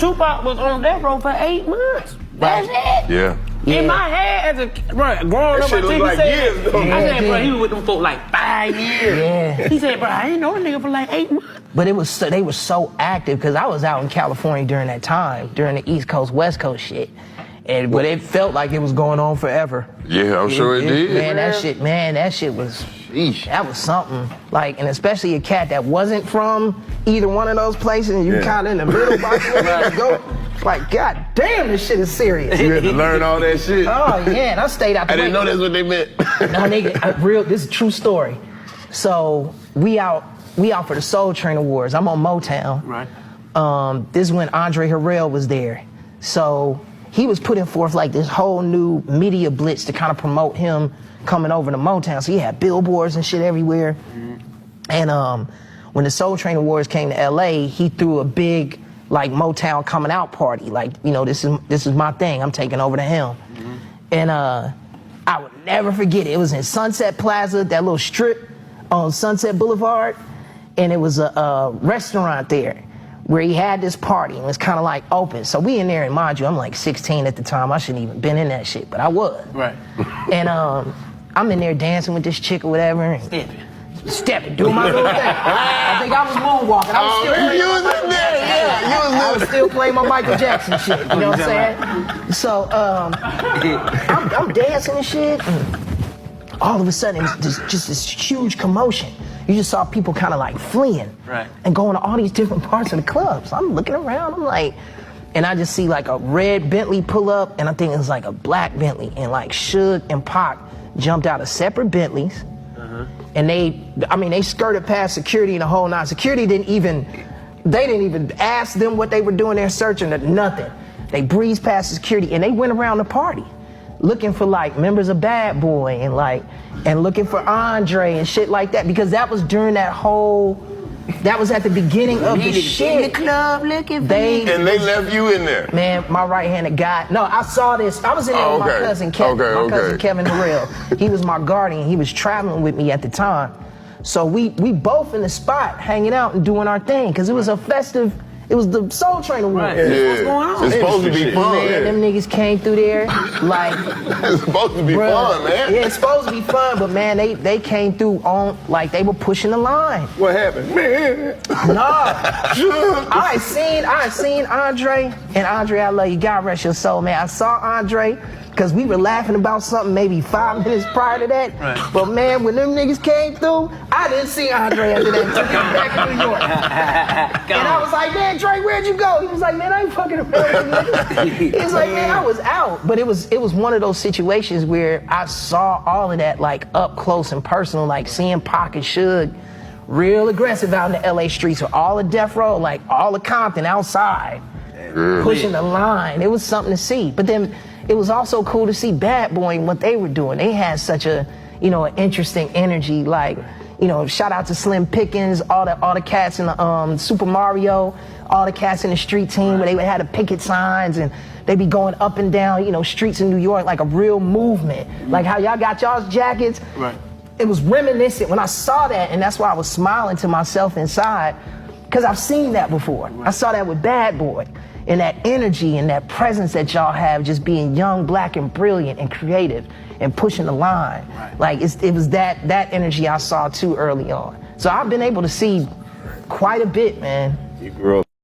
Tupac was on death row for 8 months. That's it. Yeah. In my head, as a growing up, like years, though. I said, bro, he was with them for like 5 years. Yeah. He said, bro, I ain't know a nigga for like 8 months. But they were so active because I was out in California during that time, during the East Coast, West Coast shit. But it felt like it was going on forever. Yeah, I'm sure it did. Man, that shit was, that was something. Like, and especially a cat that wasn't from either one of those places, and you kind of in the middle, go, like, God damn, this shit is serious. You had to learn all that shit. Oh yeah, and I stayed out the I didn't know that's what they meant. No, nigga, this is a true story. So we out for the Soul Train Awards. I'm on Motown. Right. This is when Andre Harrell was there. So he was putting forth like this whole new media blitz to kind of promote him coming over to Motown. So he had billboards and shit everywhere. And when the Soul Train Awards came to LA, he threw a big like Motown coming out party. Like, you know, this is my thing. I'm taking over the helm. And I would never forget it. It was in Sunset Plaza, that little strip on Sunset Boulevard. And it was a restaurant there where he had this party, and it was kind of like open. So we in there, and mind you, I'm like 16 at the time. I shouldn't even been in that shit, but I was. Right. And I'm in there dancing with this chick or whatever. And stepping, doing my little thing. I think I was moonwalking. I was still playing my Michael Jackson shit. You know what I'm saying? So I'm dancing and shit. And all of a sudden, it was just this huge commotion. You just saw people kind of like fleeing and going to all these different parts of the club. So I'm looking around, I'm like, and I just see like a red Bentley pull up, and I think it was like a black Bentley, and like Suge and Pac jumped out of separate Bentleys, and they skirted past security and the whole nine. Security didn't even ask them what they were doing there, searching or nothing. They breezed past security, and they went around the party looking for like members of Bad Boy and looking for Andre and shit like that, because that was during that was at the beginning of the shit. In the club looking for And they left you in there. Man, my right-handed guy. No, I saw this. I was in there with my cousin Kevin. Cousin Kevin Harrell. He was my guardian. He was traveling with me at the time. So we both in the spot hanging out and doing our thing, because it was a festive. It was the Soul Train Awards. Yeah. What's going on? It's supposed to be fun. Man, them niggas came through there like. It's supposed to be fun, man. Yeah, it's supposed to be fun, but man, they came through on like they were pushing the line. What happened, man? I seen Andre, and Andre, I love you. God rest your soul, man. I saw Andre because we were laughing about something maybe 5 minutes prior to that. Right. But man, when them niggas came through, I didn't see Andre after that until he came back to New York. And I was like, man, Dre, where'd you go? He was like, man, I ain't fucking around with you niggas. He was like, man, I was out. But it was one of those situations where I saw all of that like up close and personal, like seeing Pac and Suge real aggressive out in the LA streets with all the death row, like all the Compton outside, pushing the line. It was something to see. But then it was also cool to see Bad Boy and what they were doing. They had such a, an interesting energy. Like, shout out to Slim Pickens, all the cats in the Super Mario, all the cats in the street team where they had the picket signs and they be going up and down, streets in New York like a real movement. Like how y'all got y'all's jackets. Right. It was reminiscent when I saw that, and that's why I was smiling to myself inside, because I've seen that before. I saw that with Bad Boy, and that energy and that presence that y'all have, just being young, black, and brilliant, and creative, and pushing the line. Right. Like it was that energy I saw too early on. So I've been able to see quite a bit, man. You grew